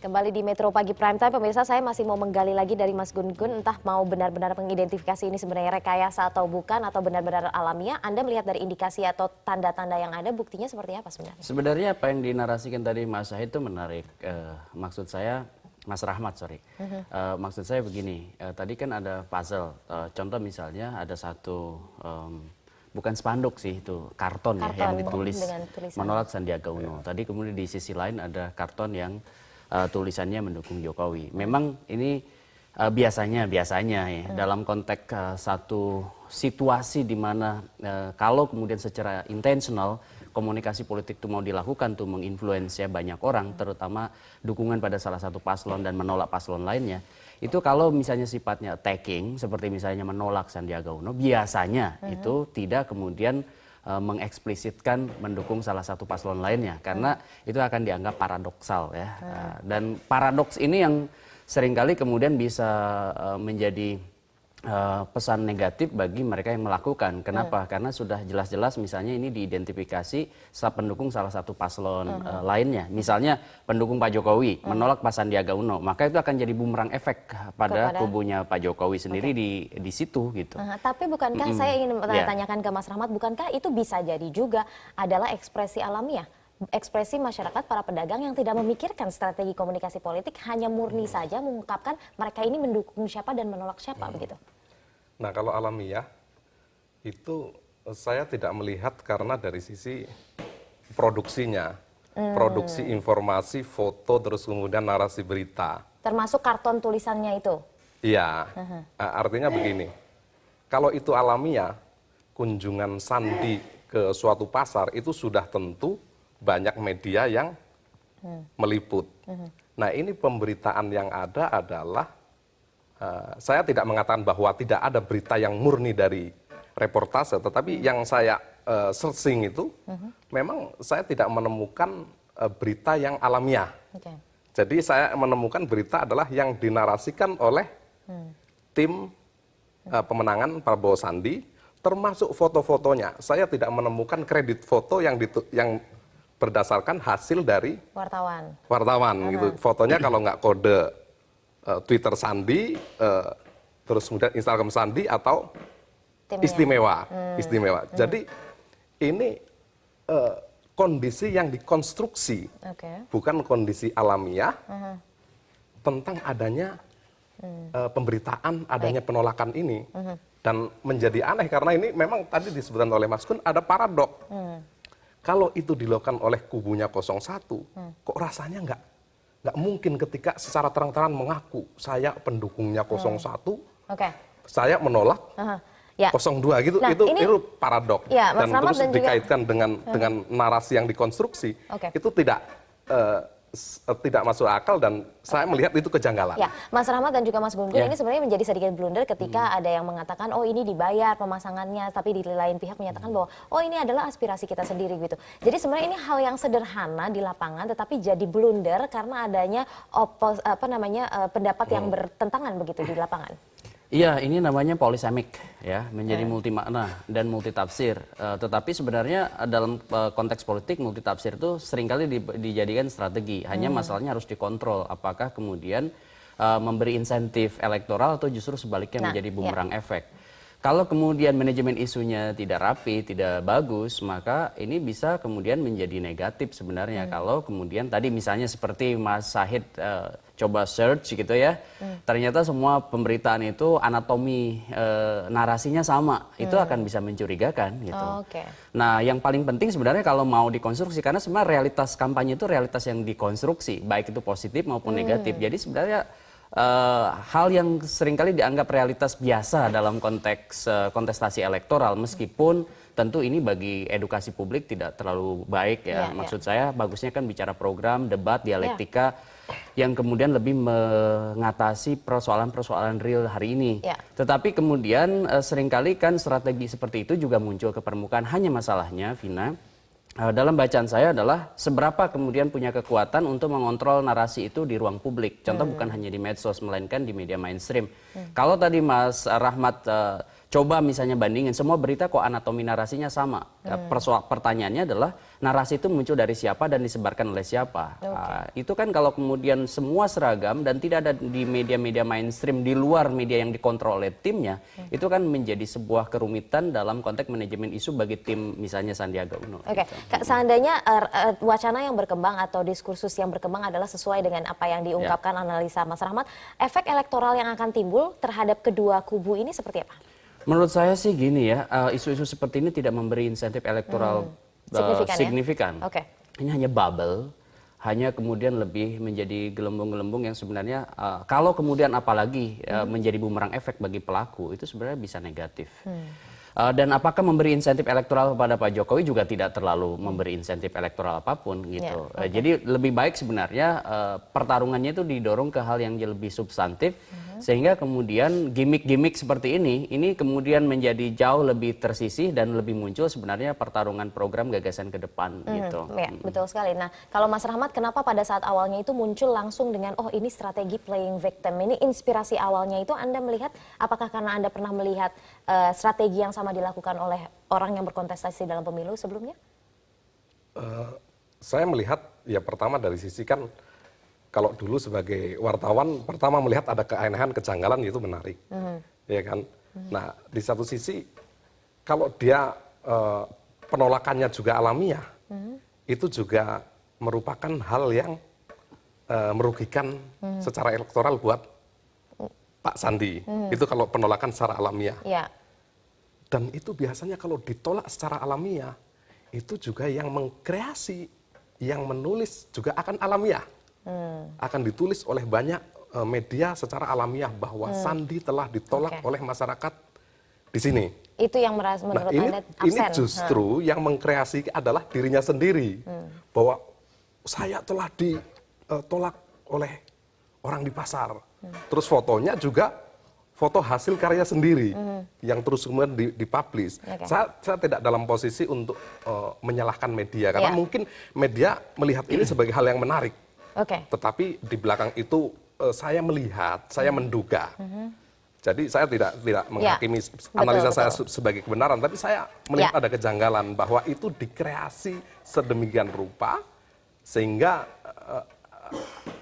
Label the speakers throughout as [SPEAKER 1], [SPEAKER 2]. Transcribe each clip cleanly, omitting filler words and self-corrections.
[SPEAKER 1] Kembali di Metro Pagi Prime Time, pemirsa, saya masih mau menggali lagi dari Mas Gun-Gun, entah mau benar-benar mengidentifikasi ini sebenarnya rekayasa atau bukan, atau benar-benar alamiah. Anda melihat dari indikasi atau tanda-tanda yang ada, buktinya seperti apa sebenarnya?
[SPEAKER 2] Sebenarnya apa yang dinarasikan tadi Mas Syahid itu menarik. Maksud saya, Mas Rahmat, sorry. Maksud saya begini, tadi kan ada puzzle. Contoh misalnya ada satu, bukan spanduk sih, itu karton ya, yang ditulis menolak Sandiaga Uno. Tadi kemudian di sisi lain ada karton yang tulisannya mendukung Jokowi. Memang ini biasanya ya dalam konteks satu situasi di mana kalau kemudian secara intensional komunikasi politik itu mau dilakukan tuh menginfluence ya banyak orang, terutama dukungan pada salah satu paslon dan menolak paslon lainnya. Itu kalau misalnya sifatnya attacking, seperti misalnya menolak Sandiaga Uno, biasanya itu tidak kemudian mengeksplisitkan mendukung salah satu paslon lainnya, karena itu akan dianggap paradoksal ya. Dan paradoks ini yang seringkali kemudian bisa menjadi pesan negatif bagi mereka yang melakukan. Kenapa? Karena sudah jelas-jelas misalnya ini diidentifikasi pendukung salah satu paslon lainnya. Misalnya pendukung Pak Jokowi menolak Pak Sandiaga Uno, maka itu akan jadi bumerang efek pada kubunya Pak Jokowi sendiri di situ gitu.
[SPEAKER 1] Tapi bukankah saya ingin tanyakan ke Mas Rahmat, bukankah itu bisa jadi juga adalah ekspresi alamiah? Ekspresi masyarakat para pedagang yang tidak memikirkan strategi komunikasi politik, hanya murni saja mengungkapkan mereka ini mendukung siapa dan menolak siapa begitu.
[SPEAKER 3] Nah, kalau alamiah itu saya tidak melihat karena dari sisi produksinya, produksi informasi, foto, terus kemudian narasi berita.
[SPEAKER 1] Termasuk karton tulisannya itu?
[SPEAKER 3] Iya, artinya begini, kalau itu alamiah, kunjungan Sandi ke suatu pasar itu sudah tentu banyak media yang meliput. Nah, ini pemberitaan yang ada adalah, saya tidak mengatakan bahwa tidak ada berita yang murni dari reportase, tetapi yang saya searching itu, memang saya tidak menemukan berita yang alamiah. Jadi saya menemukan berita adalah yang dinarasikan oleh tim pemenangan Prabowo Sandi, termasuk foto-fotonya. Saya tidak menemukan kredit foto yang berdasarkan hasil dari wartawan gitu. Fotonya kalau nggak kode Twitter Sandi, terus kemudian Instagram Sandi atau istimewa. Jadi ini kondisi yang dikonstruksi, bukan kondisi alamiah tentang adanya pemberitaan, adanya penolakan ini. Dan menjadi aneh karena ini memang tadi disebutkan oleh Mas Gun ada paradok. Kalau itu dilakukan oleh kubunya 01, kok rasanya nggak mungkin ketika secara terang-terangan mengaku saya pendukungnya 01, saya menolak 02 gitu. Nah, itu paradok.
[SPEAKER 1] Ya,
[SPEAKER 3] dan terus dikaitkan dengan narasi yang dikonstruksi, itu tidak masuk akal dan saya melihat itu kejanggalan.
[SPEAKER 1] Ya, Mas Rahmat dan juga Mas Gun-Gun, ini sebenarnya menjadi sedikit blunder ketika ada yang mengatakan, oh ini dibayar pemasangannya, tapi di lain pihak menyatakan bahwa oh ini adalah aspirasi kita sendiri gitu. Jadi sebenarnya ini hal yang sederhana di lapangan, tetapi jadi blunder karena adanya pendapat yang bertentangan begitu di lapangan.
[SPEAKER 2] Iya, ini namanya polisemik ya, menjadi multi makna dan multi tafsir. Tetapi sebenarnya dalam konteks politik multi tafsir itu seringkali dijadikan strategi. Hanya masalahnya harus dikontrol. Apakah kemudian memberi insentif elektoral atau justru sebaliknya menjadi bumerang efek. Kalau kemudian manajemen isunya tidak rapi, tidak bagus, maka ini bisa kemudian menjadi negatif sebenarnya. Kalau kemudian tadi misalnya seperti Mas Syahid coba search gitu ya, ternyata semua pemberitaan itu anatomi narasinya sama, itu akan bisa mencurigakan gitu. Nah, yang paling penting sebenarnya kalau mau dikonstruksi, karena sebenarnya realitas kampanye itu realitas yang dikonstruksi, baik itu positif maupun negatif. Jadi sebenarnya hal yang seringkali dianggap realitas biasa dalam konteks kontestasi elektoral, meskipun tentu ini bagi edukasi publik tidak terlalu baik ya. Maksud saya bagusnya kan bicara program, debat, dialektika yang kemudian lebih mengatasi persoalan-persoalan real hari ini. Tetapi kemudian seringkali kan strategi seperti itu juga muncul ke permukaan. Hanya masalahnya, Vina, dalam bacaan saya adalah seberapa kemudian punya kekuatan untuk mengontrol narasi itu di ruang publik. Contoh bukan hanya di medsos, melainkan di media mainstream. Kalau tadi Mas Rahmat coba misalnya bandingin, semua berita kok anatomi narasinya sama. Pertanyaannya adalah narasi itu muncul dari siapa dan disebarkan oleh siapa. Itu kan kalau kemudian semua seragam dan tidak ada di media-media mainstream di luar media yang dikontrol oleh timnya, itu kan menjadi sebuah kerumitan dalam konteks manajemen isu bagi tim misalnya Sandiaga Uno.
[SPEAKER 1] Oke, seandainya wacana yang berkembang atau diskursus yang berkembang adalah sesuai dengan apa yang diungkapkan analisa Mas Rahmat, efek elektoral yang akan timbul terhadap kedua kubu ini seperti apa?
[SPEAKER 2] Menurut saya sih gini ya, isu-isu seperti ini tidak memberi insentif elektoral signifikan.
[SPEAKER 1] Ya? Oke.
[SPEAKER 2] Ini hanya bubble, hanya kemudian lebih menjadi gelembung-gelembung yang sebenarnya kalau kemudian apalagi menjadi bumerang efek bagi pelaku, itu sebenarnya bisa negatif. Dan apakah memberi insentif elektoral kepada Pak Jokowi juga tidak terlalu memberi insentif elektoral apapun gitu. Jadi lebih baik sebenarnya pertarungannya itu didorong ke hal yang lebih substantif, sehingga kemudian gimmick-gimmick seperti ini kemudian menjadi jauh lebih tersisih dan lebih muncul sebenarnya pertarungan program gagasan ke depan gitu.
[SPEAKER 1] Ya, betul sekali. Nah, kalau Mas Rahmat, kenapa pada saat awalnya itu muncul langsung dengan oh ini strategi playing victim, ini inspirasi awalnya itu Anda melihat apakah karena Anda pernah melihat strategi yang sama dilakukan oleh orang yang berkontestasi dalam pemilu sebelumnya?
[SPEAKER 3] Saya melihat ya pertama dari sisi kan kalau dulu sebagai wartawan pertama melihat ada keanehan, kejanggalan itu menarik, ya kan. Nah di satu sisi kalau dia penolakannya juga alamiah, itu juga merupakan hal yang merugikan secara elektoral buat Pak Sandi. Itu kalau penolakan secara alamiah.
[SPEAKER 1] Ya.
[SPEAKER 3] Dan itu biasanya kalau ditolak secara alamiah, itu juga yang mengkreasi, yang menulis juga akan alamiah. Akan ditulis oleh banyak media secara alamiah bahwa Sandi telah ditolak oleh masyarakat di sini.
[SPEAKER 1] Itu yang menurut Anda absen.
[SPEAKER 3] Ini justru yang mengkreasi adalah dirinya sendiri. Bahwa saya telah ditolak oleh orang di pasar. Terus fotonya juga foto hasil karya sendiri yang terus kemudian dipublish. Saya tidak dalam posisi untuk menyalahkan media karena mungkin media melihat ini sebagai hal yang menarik. Tetapi di belakang itu saya melihat, saya menduga. Jadi saya tidak menghakimi analisa saya sebagai kebenaran, tapi saya melihat ada kejanggalan bahwa itu dikreasi sedemikian rupa sehingga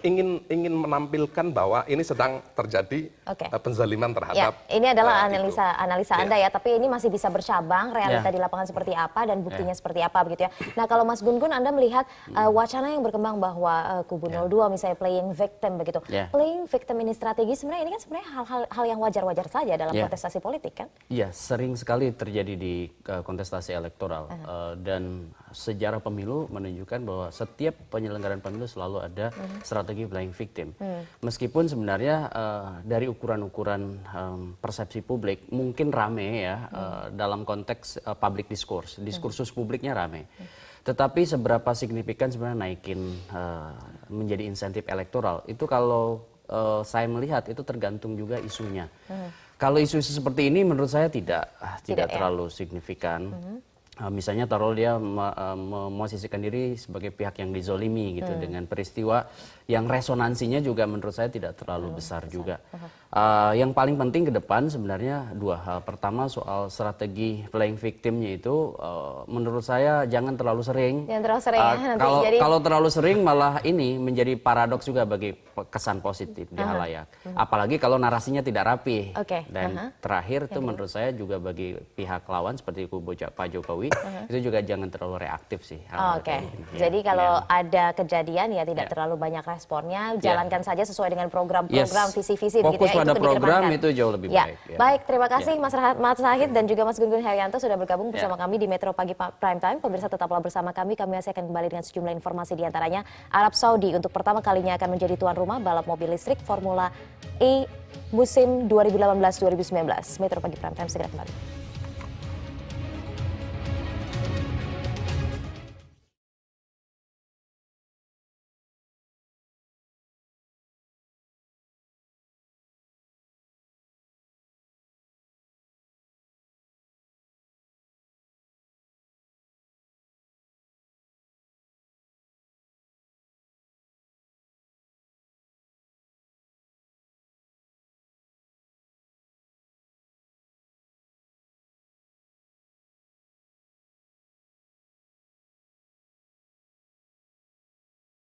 [SPEAKER 3] ingin menampilkan bahwa ini sedang terjadi penzaliman terhadap
[SPEAKER 1] ini adalah analisa Anda ya, tapi ini masih bisa bercabang realita di lapangan seperti apa dan buktinya seperti apa begitu ya. Nah, kalau Mas Gun-Gun Anda melihat wacana yang berkembang bahwa kubu 02 misalnya playing victim begitu. Playing victim ini strategi sebenarnya ini kan sebenarnya hal yang wajar-wajar saja dalam kontestasi politik kan? Iya,
[SPEAKER 2] sering sekali terjadi di kontestasi elektoral dan sejarah pemilu menunjukkan bahwa setiap penyelenggaraan pemilu selalu ada strategi playing victim. Meskipun sebenarnya dari ukuran-ukuran persepsi publik mungkin rame ya dalam konteks public diskursus publiknya rame. Tetapi seberapa signifikan sebenarnya naikin menjadi insentif elektoral itu kalau saya melihat itu tergantung juga isunya. Kalau isu-isu seperti ini menurut saya tidak terlalu signifikan. Misalnya taruh dia memosisikan diri sebagai pihak yang dizolimi gitu dengan peristiwa yang resonansinya juga menurut saya tidak terlalu besar juga. Yang paling penting ke depan sebenarnya dua hal. Pertama soal strategi playing victimnya itu menurut saya jangan terlalu sering.
[SPEAKER 1] Jangan terlalu sering ya, nanti
[SPEAKER 2] kalau terlalu sering malah ini menjadi paradoks juga bagi kesan positif di halayak. Apalagi kalau narasinya tidak rapi. Dan terakhir itu menurut saya juga bagi pihak lawan seperti kubu Pak Jokowi itu juga jangan terlalu reaktif sih.
[SPEAKER 1] Jadi kalau ada kejadian ya tidak terlalu banyak responnya, jalankan saja sesuai dengan program-program, visi-visi begitu ya.
[SPEAKER 2] Pada program itu jauh lebih baik.
[SPEAKER 1] Baik, terima kasih Mas Zahid dan juga Mas Gun-Gun Herianto sudah bergabung bersama kami di Metro Pagi Prime Time. Pemirsa tetaplah bersama kami masih akan kembali dengan sejumlah informasi diantaranya Arab Saudi untuk pertama kalinya akan menjadi tuan rumah balap mobil listrik Formula E musim 2018-2019. Metro Pagi Prime Time segera kembali.